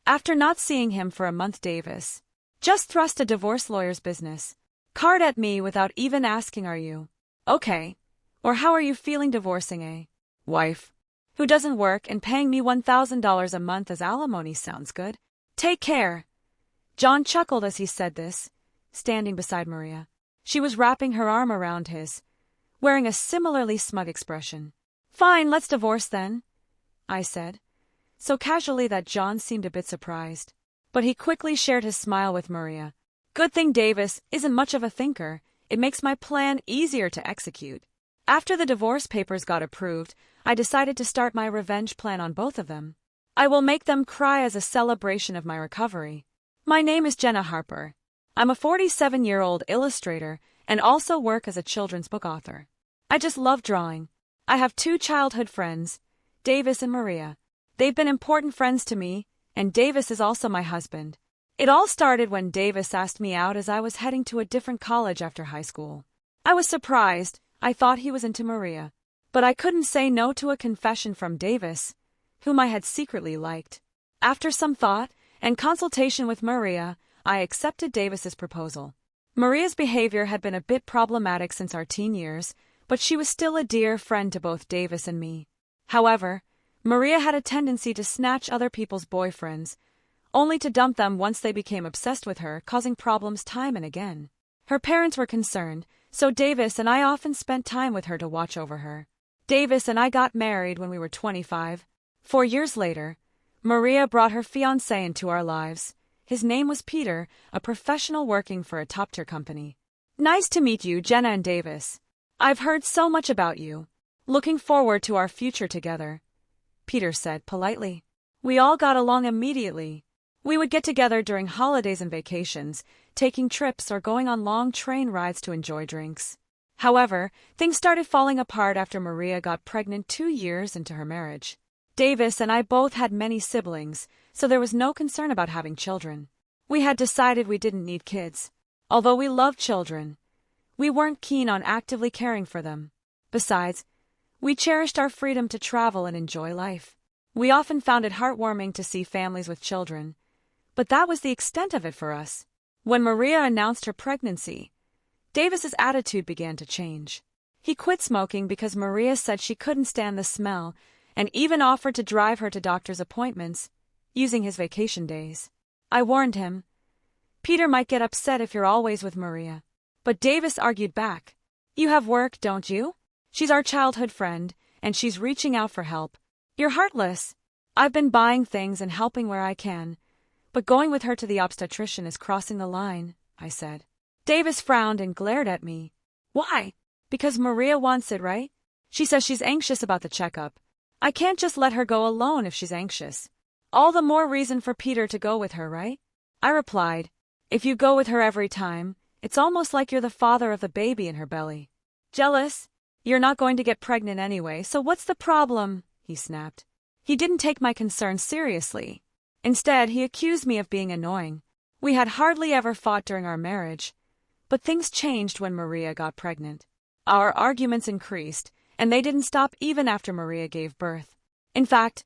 After not seeing him for a month, Davis just thrust a divorce lawyer's business card at me without even asking, "Are you okay? Or how are you feeling divorcing a wife who doesn't work and paying me $1,000 a month as alimony? Sounds good. Take care." John chuckled as he said this, standing beside Maria. She was wrapping her arm around his, wearing a similarly smug expression. "Fine, let's divorce then," I said, so casually that John seemed a bit surprised. But he quickly shared his smile with Maria. "Good thing Davis isn't much of a thinker. It makes my plan easier to execute." After the divorce papers got approved, I decided to start my revenge plan on both of them. I will make them cry as a celebration of my recovery. My name is Jenna Harper. I'm a 47-year-old illustrator and also work as a children's book author. I just love drawing. I have 2 childhood friends, Davis and Maria. They've been important friends to me, and Davis is also my husband. It all started when Davis asked me out as I was heading to a different college after high school. I was surprised. I thought he was into Maria, but I couldn't say no to a confession from Davis, whom I had secretly liked. After some thought and consultation with Maria, I accepted Davis's proposal. Maria's behavior had been a bit problematic since our teen years, but she was still a dear friend to both Davis and me. However, Maria had a tendency to snatch other people's boyfriends, only to dump them once they became obsessed with her, causing problems time and again. Her parents were concerned, so Davis and I often spent time with her to watch over her. Davis and I got married when we were 25. 4 years later, Maria brought her fiancé into our lives. His name was Peter, a professional working for a top-tier company. "Nice to meet you, Jenna and Davis. I've heard so much about you. Looking forward to our future together," Peter said politely. We all got along immediately. We would get together during holidays and vacations, taking trips or going on long train rides to enjoy drinks. However, things started falling apart after Maria got pregnant 2 years into her marriage. Davis and I both had many siblings, so there was no concern about having children. We had decided we didn't need kids. Although we loved children, we weren't keen on actively caring for them. Besides, we cherished our freedom to travel and enjoy life. We often found it heartwarming to see families with children, but that was the extent of it for us. When Maria announced her pregnancy, Davis's attitude began to change. He quit smoking because Maria said she couldn't stand the smell, and even offered to drive her to doctor's appointments, using his vacation days. I warned him, "Peter might get upset if you're always with Maria." But Davis argued back. "You have work, don't you? She's our childhood friend, and she's reaching out for help. You're heartless. I've been buying things and helping where I can, but going with her to the obstetrician is crossing the line," I said. Davis frowned and glared at me. "Why?" "Because Maria wants it, right? She says she's anxious about the checkup. I can't just let her go alone if she's anxious. All the more reason for Peter to go with her, right?" I replied, "If you go with her every time, it's almost like you're the father of the baby in her belly." "Jealous? You're not going to get pregnant anyway, so what's the problem?" he snapped. He didn't take my concerns seriously. Instead, he accused me of being annoying. We had hardly ever fought during our marriage, but things changed when Maria got pregnant. Our arguments increased, and they didn't stop even after Maria gave birth. In fact,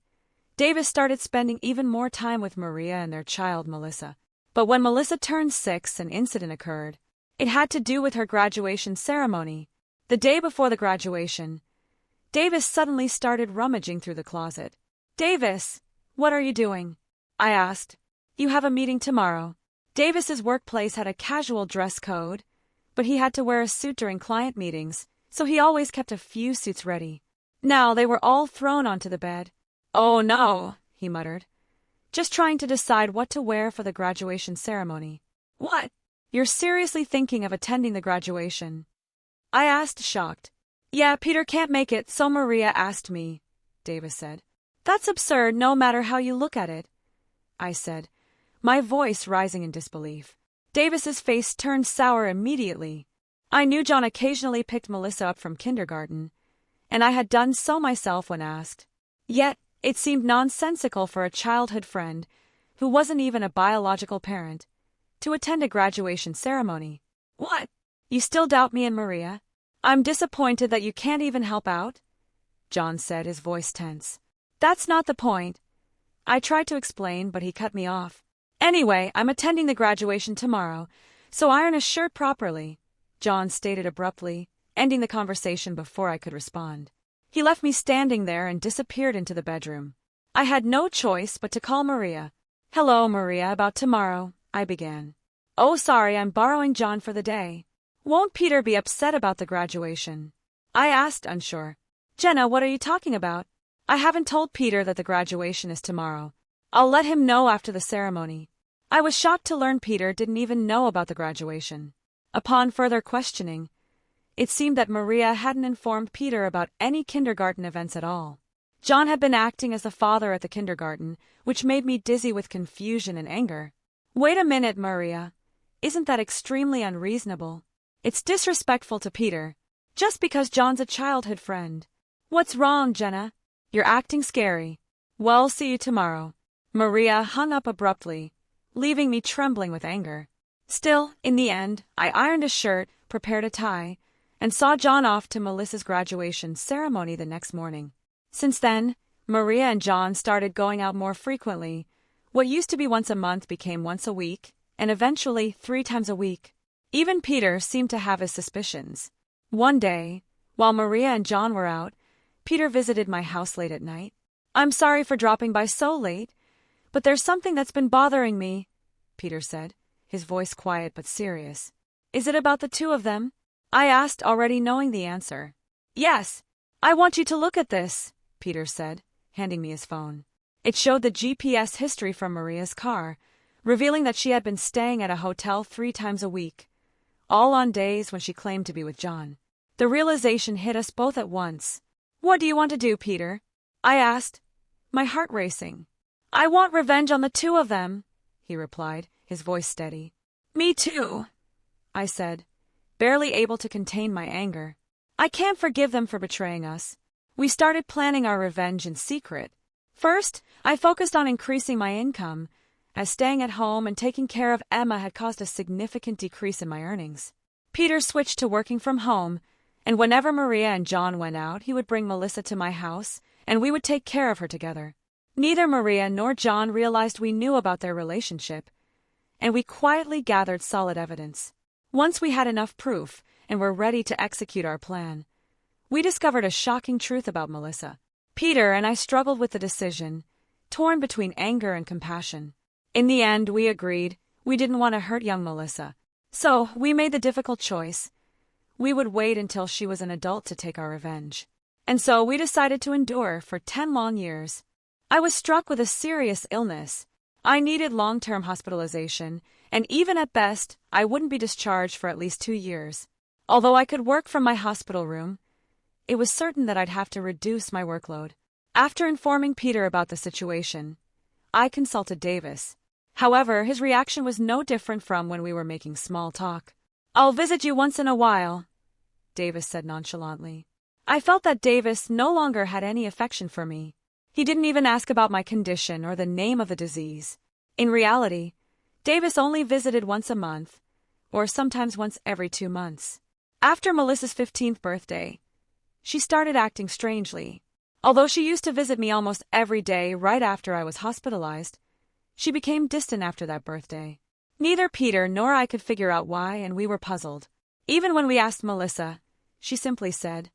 Davis started spending even more time with Maria and their child, Melissa. But when Melissa turned 6, an incident occurred. It had to do with her graduation ceremony. The day before the graduation, Davis suddenly started rummaging through the closet. "Davis, what are you doing?" I asked. "You have a meeting tomorrow." Davis's workplace had a casual dress code, but he had to wear a suit during client meetings, so he always kept a few suits ready. Now they were all thrown onto the bed. "Oh no," he muttered, just trying to decide what to wear for the graduation ceremony. "What? You're seriously thinking of attending the graduation?" I asked, shocked. "Yeah, Peter can't make it, so Maria asked me," Davis said. "That's absurd no matter how you look at it," I said, my voice rising in disbelief. Davis's face turned sour immediately. I knew John occasionally picked Melissa up from kindergarten, and I had done so myself when asked. Yet, it seemed nonsensical for a childhood friend, who wasn't even a biological parent, to attend a graduation ceremony. "What? You still doubt me and Maria? I'm disappointed that you can't even help out," John said, his voice tense. "That's not the point," I tried to explain, but he cut me off. Anyway, I'm attending the graduation tomorrow, so iron a shirt properly, John stated abruptly, ending the conversation before I could respond. He left me standing there and disappeared into the bedroom. I had no choice but to call Maria. Hello, Maria, about tomorrow, I began. Oh, sorry, I'm borrowing John for the day. Won't Peter be upset about the graduation? I asked, unsure. Jenna, what are you talking about? I haven't told Peter that the graduation is tomorrow. I'll let him know after the ceremony. I was shocked to learn Peter didn't even know about the graduation. Upon further questioning, it seemed that Maria hadn't informed Peter about any kindergarten events at all. John had been acting as the father at the kindergarten, which made me dizzy with confusion and anger. Wait a minute, Maria. Isn't that extremely unreasonable? It's disrespectful to Peter, just because John's a childhood friend. What's wrong, Jenna? You're acting scary. Well, see you tomorrow. Maria hung up abruptly, leaving me trembling with anger. Still, in the end, I ironed a shirt, prepared a tie, and saw John off to Melissa's graduation ceremony the next morning. Since then, Maria and John started going out more frequently. What used to be once a month became once a week, and eventually 3 times a week. Even Peter seemed to have his suspicions. One day, while Maria and John were out, Peter visited my house late at night. I'm sorry for dropping by so late, but there's something that's been bothering me, Peter said, his voice quiet but serious. Is it about the 2 of them? I asked, already knowing the answer. Yes. I want you to look at this, Peter said, handing me his phone. It showed the GPS history from Maria's car, revealing that she had been staying at a hotel 3 times a week, all on days when she claimed to be with John. The realization hit us both at once. What do you want to do, Peter? I asked, my heart racing. I want revenge on the 2 of them, he replied, his voice steady. Me too, I said, barely able to contain my anger. I can't forgive them for betraying us. We started planning our revenge in secret. First, I focused on increasing my income, as staying at home and taking care of Emma had caused a significant decrease in my earnings. Peter switched to working from home, and whenever Maria and John went out, he would bring Melissa to my house, and we would take care of her together. Neither Maria nor John realized we knew about their relationship, and we quietly gathered solid evidence. Once we had enough proof and were ready to execute our plan, we discovered a shocking truth about Melissa. Peter and I struggled with the decision, torn between anger and compassion. In the end, we agreed we didn't want to hurt young Melissa, so we made the difficult choice. We would wait until she was an adult to take our revenge. And so we decided to endure for 10 long years. I was struck with a serious illness. I needed long-term hospitalization, and even at best, I wouldn't be discharged for at least 2 years. Although I could work from my hospital room, it was certain that I'd have to reduce my workload. After informing Peter about the situation, I consulted Davis. However, his reaction was no different from when we were making small talk. I'll visit you once in a while, Davis said nonchalantly. I felt that Davis no longer had any affection for me. He didn't even ask about my condition or the name of the disease. In reality, Davis only visited once a month, or sometimes once every 2 months. After Melissa's 15th birthday, she started acting strangely. Although she used to visit me almost every day right after I was hospitalized, she became distant after that birthday. Neither Peter nor I could figure out why, and we were puzzled. Even when we asked Melissa, she simply said,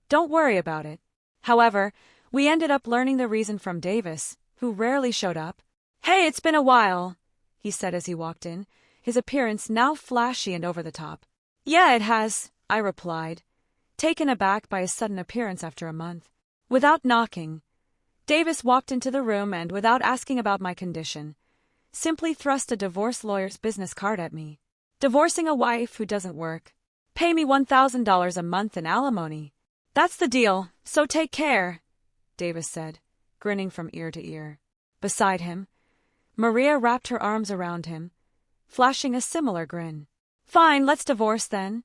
"Don't worry about it." However, we ended up learning the reason from Davis, who rarely showed up. "Hey, it's been a while," he said as he walked in, his appearance now flashy and over the top. "Yeah, it has," I replied, taken aback by his sudden appearance after a month. Without knocking, Davis walked into the room and, without asking about my condition, simply thrust a divorce lawyer's business card at me. "Divorcing a wife who doesn't work. Pay me $1,000 a month in alimony. That's the deal, so take care," Davis said, grinning from ear to ear. Beside him, Maria wrapped her arms around him, flashing a similar grin. "Fine, let's divorce then,"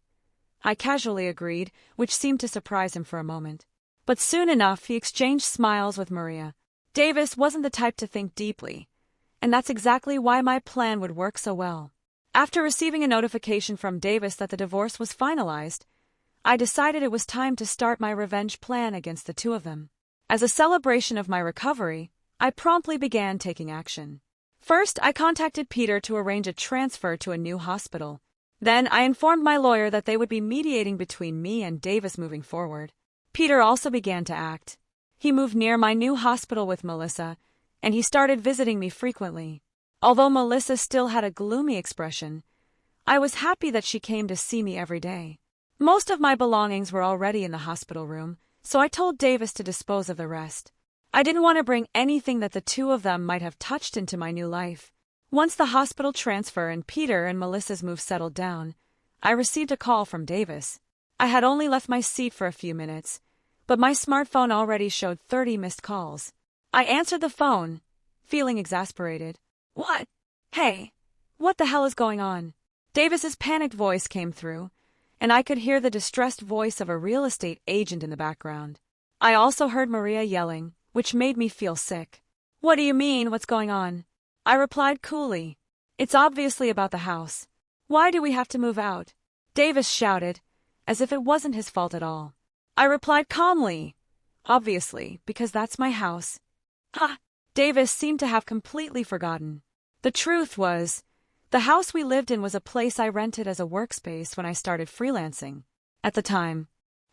I casually agreed, which seemed to surprise him for a moment. But soon enough he exchanged smiles with Maria. Davis wasn't the type to think deeply, and that's exactly why my plan would work so well. After receiving a notification from Davis that the divorce was finalized, I decided it was time to start my revenge plan against the 2 of them. As a celebration of my recovery, I promptly began taking action. First, I contacted Peter to arrange a transfer to a new hospital. Then, I informed my lawyer that they would be mediating between me and Davis moving forward. Peter also began to act. He moved near my new hospital with Melissa, and he started visiting me frequently. Although Melissa still had a gloomy expression, I was happy that she came to see me every day. Most of my belongings were already in the hospital room, so I told Davis to dispose of the rest. I didn't want to bring anything that the two of them might have touched into my new life. Once the hospital transfer and Peter and Melissa's move settled down, I received a call from Davis. I had only left my seat for a few minutes, but my smartphone already showed 30 missed calls. I answered the phone, feeling exasperated. What? Hey, what the hell is going on? Davis's panicked voice came through, and I could hear the distressed voice of a real estate agent in the background. I also heard Maria yelling, which made me feel sick. What do you mean, what's going on? I replied coolly. It's obviously about the house. Why do we have to move out? Davis shouted, as if it wasn't his fault at all. I replied calmly. Obviously, because that's my house. Ha! Davis seemed to have completely forgotten. The truth was, the house we lived in was a place I rented as a workspace when I started freelancing. At the time,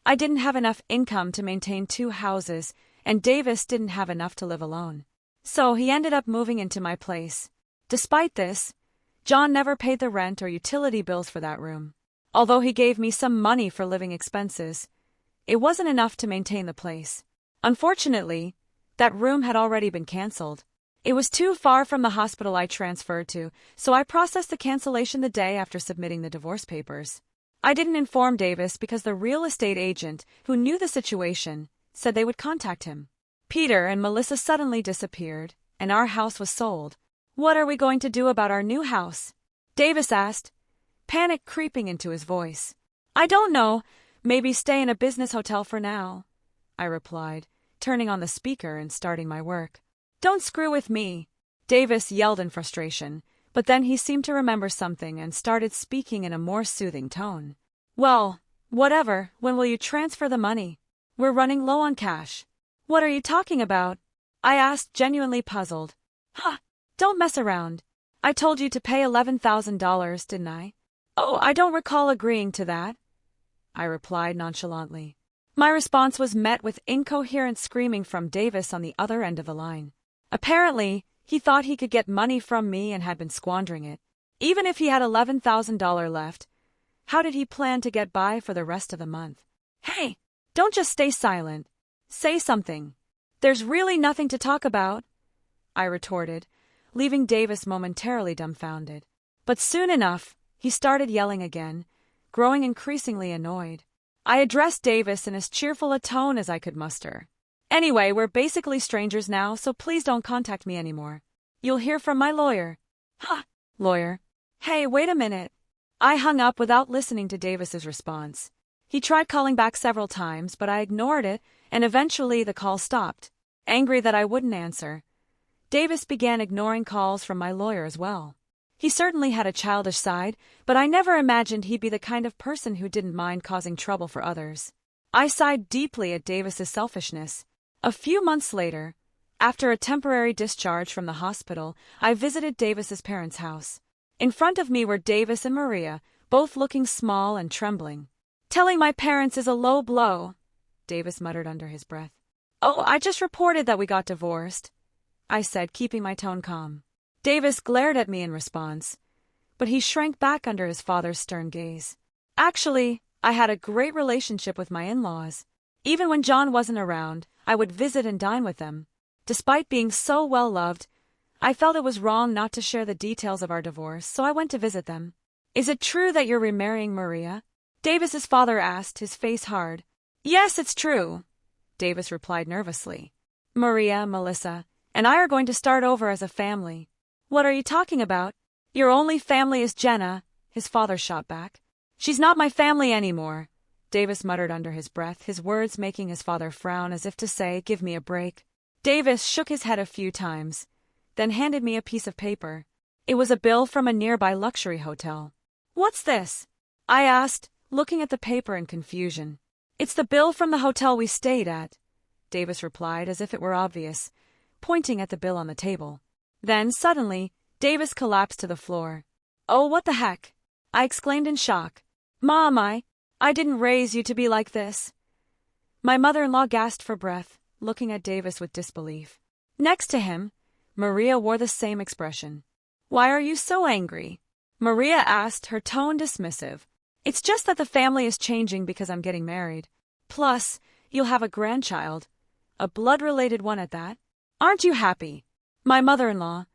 I didn't have enough income to maintain 2 houses, and Davis didn't have enough to live alone. So he ended up moving into my place. Despite this, John never paid the rent or utility bills for that room. Although he gave me some money for living expenses, it wasn't enough to maintain the place. Unfortunately, that room had already been canceled. It was too far from the hospital I transferred to, so I processed the cancellation the day after submitting the divorce papers. I didn't inform Davis because the real estate agent, who knew the situation, said they would contact him. Peter and Melissa suddenly disappeared, and our house was sold. What are we going to do about our new house? Davis asked, panic creeping into his voice. I don't know, maybe stay in a business hotel for now, I replied, turning on the speaker and starting my work. Don't screw with me, Davis yelled in frustration, but then he seemed to remember something and started speaking in a more soothing tone. Well, whatever, when will you transfer the money? We're running low on cash. What are you talking about? I asked, genuinely puzzled. Huh, don't mess around. I told you to pay $11,000, didn't I? Oh, I don't recall agreeing to that, I replied nonchalantly. My response was met with incoherent screaming from Davis on the other end of the line. Apparently, he thought he could get money from me and had been squandering it. Even if he had $11,000 left, how did he plan to get by for the rest of the month? Hey, don't just stay silent. Say something. There's really nothing to talk about, I retorted, leaving Davis momentarily dumbfounded. But soon enough, he started yelling again, growing increasingly annoyed. I addressed Davis in as cheerful a tone as I could muster. Anyway, we're basically strangers now, so please don't contact me anymore. You'll hear from my lawyer. Huh, lawyer? Hey, wait a minute. I hung up without listening to Davis's response. He tried calling back several times, but I ignored it, and eventually the call stopped. Angry that I wouldn't answer, Davis began ignoring calls from my lawyer as well. He certainly had a childish side, but I never imagined he'd be the kind of person who didn't mind causing trouble for others. I sighed deeply at Davis's selfishness. A few months later, after a temporary discharge from the hospital, I visited Davis's parents' house. In front of me were Davis and Maria, both looking small and trembling. Telling my parents is a low blow, Davis muttered under his breath. Oh, I just reported that we got divorced, I said, keeping my tone calm. Davis glared at me in response, but he shrank back under his father's stern gaze. Actually, I had a great relationship with my in-laws. Even when John wasn't around, I would visit and dine with them. Despite being so well-loved, I felt it was wrong not to share the details of our divorce, so I went to visit them. Is it true that you're remarrying Maria? Davis's father asked, his face hard. Yes, it's true, Davis replied nervously. Maria, Melissa, and I are going to start over as a family. What are you talking about? Your only family is Jenna, his father shot back. She's not my family anymore, Davis muttered under his breath, his words making his father frown as if to say, give me a break. Davis shook his head a few times, then handed me a piece of paper. It was a bill from a nearby luxury hotel. What's this? I asked, looking at the paper in confusion. It's the bill from the hotel we stayed at, Davis replied as if it were obvious, pointing at the bill on the table. Then, suddenly, Davis collapsed to the floor. "Oh, what the heck?" I exclaimed in shock. "Mom, I didn't raise you to be like this." My mother-in-law gasped for breath, looking at Davis with disbelief. Next to him, Maria wore the same expression. "Why are you so angry?" Maria asked, her tone dismissive. "It's just that the family is changing because I'm getting married. Plus, you'll have a grandchild. A blood-related one at that. Aren't you happy?" My mother-in-law,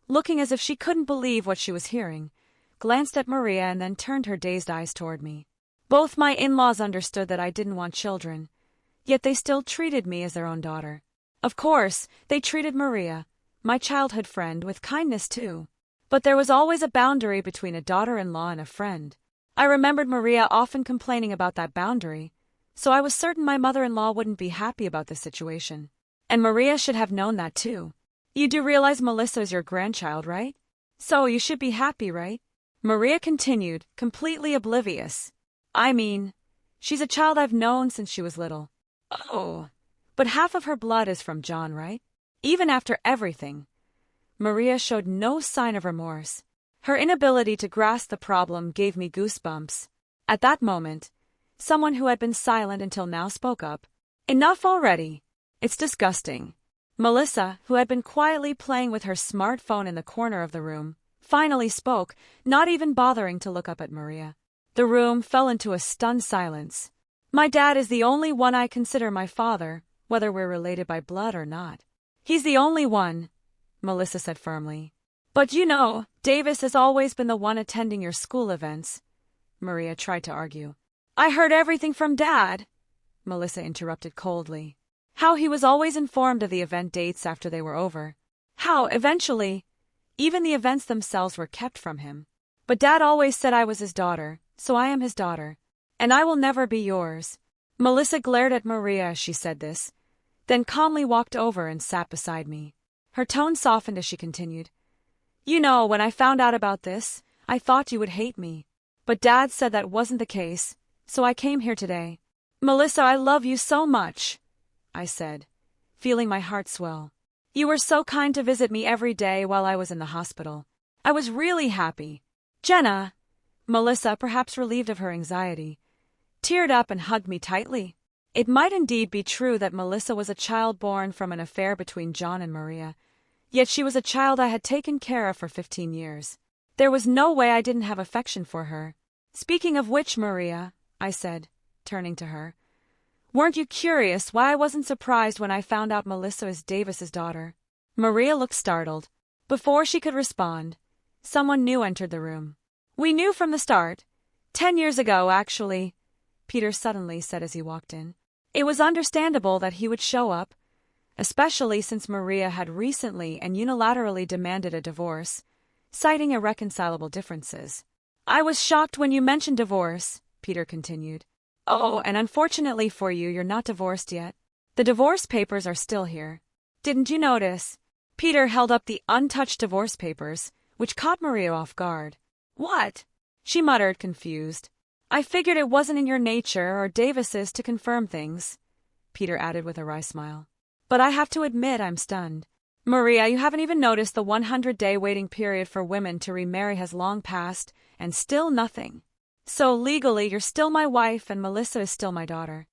looking as if she couldn't believe what she was hearing, glanced at Maria and then turned her dazed eyes toward me. Both my in-laws understood that I didn't want children, yet they still treated me as their own daughter. Of course, they treated Maria, my childhood friend, with kindness too. But there was always a boundary between a daughter-in-law and a friend. I remembered Maria often complaining about that boundary, so I was certain my mother-in-law wouldn't be happy about this situation. And Maria should have known that too. "You do realize Melissa is your grandchild, right? So you should be happy, right?" Maria continued, completely oblivious. "I mean, she's a child I've known since she was little." "Oh, but half of her blood is from John, right?" Even after everything, Maria showed no sign of remorse. Her inability to grasp the problem gave me goosebumps. At that moment, someone who had been silent until now spoke up. "Enough already. It's disgusting." Melissa, who had been quietly playing with her smartphone in the corner of the room, finally spoke, not even bothering to look up at Maria. The room fell into a stunned silence. "My dad is the only one I consider my father, whether we're related by blood or not. He's the only one," Melissa said firmly. "But you know, Davis has always been the one attending your school events," Maria tried to argue. "I heard everything from Dad," Melissa interrupted coldly. "How he was always informed of the event dates after they were over. How, eventually, even the events themselves were kept from him. But Dad always said I was his daughter, so I am his daughter. And I will never be yours." Melissa glared at Maria as she said this, then calmly walked over and sat beside me. Her tone softened as she continued. "You know, when I found out about this, I thought you would hate me. But Dad said that wasn't the case, so I came here today." "Melissa, I love you so much," I said, feeling my heart swell. "You were so kind to visit me every day while I was in the hospital. I was really happy." Jenna, Melissa, perhaps relieved of her anxiety, teared up and hugged me tightly. It might indeed be true that Melissa was a child born from an affair between John and Maria, yet she was a child I had taken care of for 15 years. There was no way I didn't have affection for her. "Speaking of which, Maria," I said, turning to her, "weren't you curious why I wasn't surprised when I found out Melissa is Davis's daughter?" Maria looked startled. Before she could respond, someone new entered the room. "We knew from the start. 10 years ago, actually," Peter suddenly said as he walked in. "It was understandable that he would show up, especially since Maria had recently and unilaterally demanded a divorce, citing irreconcilable differences." "I was shocked when you mentioned divorce," Peter continued. "Oh, and unfortunately for you, you're not divorced yet. The divorce papers are still here. Didn't you notice?" Peter held up the untouched divorce papers, which caught Maria off guard. "What?" she muttered, confused. "I figured it wasn't in your nature or Davis's to confirm things," Peter added with a wry smile. "But I have to admit I'm stunned. Maria, you haven't even noticed the 100-day waiting period for women to remarry has long passed, and still nothing. So legally you're still my wife and Melissa is still my daughter."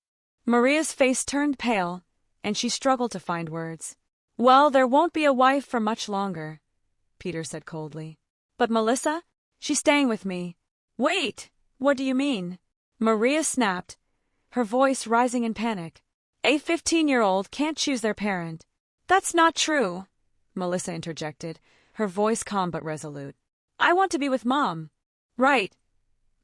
Maria's face turned pale, and she struggled to find words. "Well, there won't be a wife for much longer," Peter said coldly. "But Melissa? She's staying with me." "Wait! What do you mean?" Maria snapped, her voice rising in panic. "A 15-year-old can't choose their parent." "That's not true," Melissa interjected, her voice calm but resolute. "I want to be with Mom." "Right,"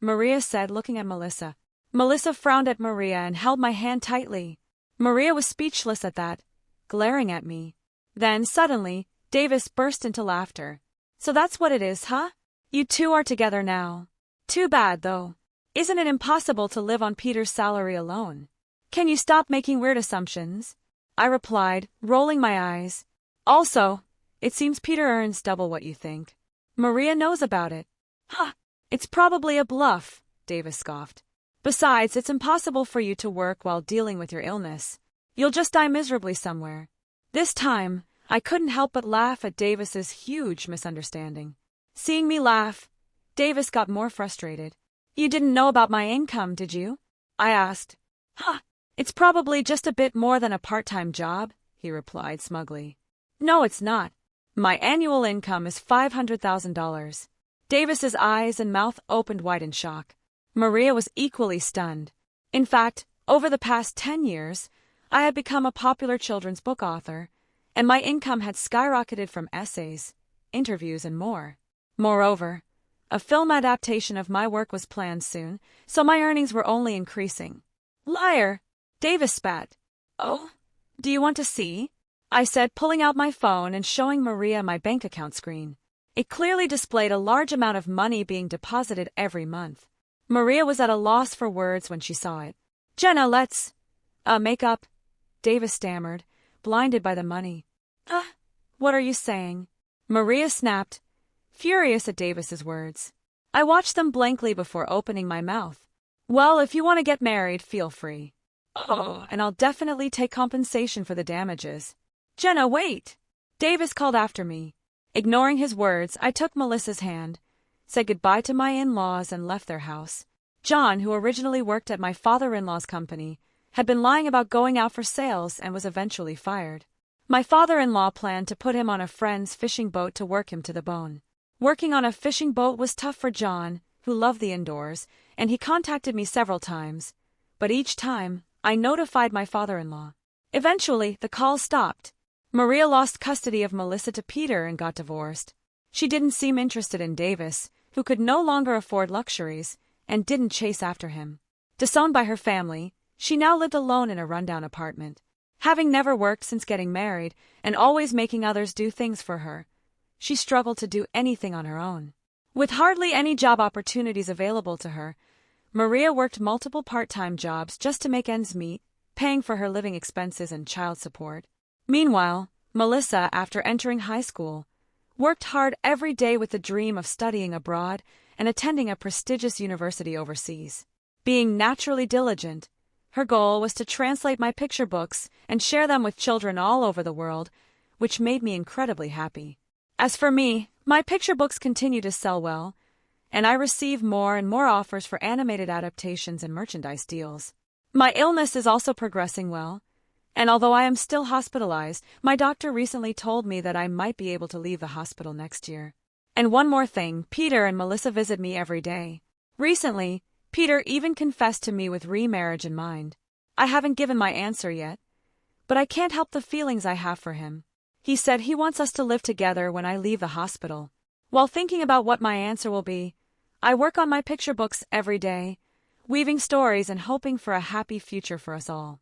Maria said, looking at Melissa. Melissa frowned at Maria and held my hand tightly. Maria was speechless at that, glaring at me. Then, suddenly, Davis burst into laughter. "So that's what it is, huh? You two are together now. Too bad, though. Isn't it impossible to live on Peter's salary alone? Can you stop making weird assumptions?" I replied, rolling my eyes. "Also, it seems Peter earns double what you think. Maria knows about it." "Huh, it's probably a bluff," Davis scoffed. "Besides, it's impossible for you to work while dealing with your illness. You'll just die miserably somewhere. This time, I couldn't help but laugh at Davis's huge misunderstanding. Seeing me laugh, Davis got more frustrated. You didn't know about my income, did you? I asked. Huh, it's probably just a bit more than a part-time job, he replied smugly. No, it's not. My annual income is $500,000. Davis's eyes and mouth opened wide in shock. Maria was equally stunned. In fact, over the past 10 years, I had become a popular children's book author, and my income had skyrocketed from essays, interviews, and more. Moreover, a film adaptation of my work was planned soon, so my earnings were only increasing. Liar! Davis spat. Oh, do you want to see? I said, pulling out my phone and showing Maria my bank account screen. It clearly displayed a large amount of money being deposited every month. Maria was at a loss for words when she saw it. Jenna, let's make up, Davis stammered, blinded by the money. What are you saying? Maria snapped, furious at Davis's words. I watched them blankly before opening my mouth. Well, if you want to get married, feel free. Oh, and I'll definitely take compensation for the damages. Jenna, wait! Davis called after me. Ignoring his words, I took Melissa's hand, said goodbye to my in-laws, and left their house. John, who originally worked at my father-in-law's company, had been lying about going out for sales and was eventually fired. My father-in-law planned to put him on a friend's fishing boat to work him to the bone. Working on a fishing boat was tough for John, who loved the indoors, and he contacted me several times, but each time, I notified my father-in-law. Eventually, the call stopped. Maria lost custody of Melissa to Peter and got divorced. She didn't seem interested in Davis, who could no longer afford luxuries, and didn't chase after him. Disowned by her family, she now lived alone in a rundown apartment. Having never worked since getting married, and always making others do things for her, she struggled to do anything on her own. With hardly any job opportunities available to her, Maria worked multiple part-time jobs just to make ends meet, paying for her living expenses and child support. Meanwhile, Melissa, after entering high school, worked hard every day with the dream of studying abroad and attending a prestigious university overseas. Being naturally diligent, her goal was to translate my picture books and share them with children all over the world, which made me incredibly happy. As for me, my picture books continue to sell well, and I receive more and more offers for animated adaptations and merchandise deals. My illness is also progressing well, and although I am still hospitalized, my doctor recently told me that I might be able to leave the hospital next year. And one more thing, Peter and Melissa visit me every day. Recently, Peter even confessed to me with remarriage in mind. I haven't given my answer yet, but I can't help the feelings I have for him. He said he wants us to live together when I leave the hospital. While thinking about what my answer will be, I work on my picture books every day, weaving stories and hoping for a happy future for us all.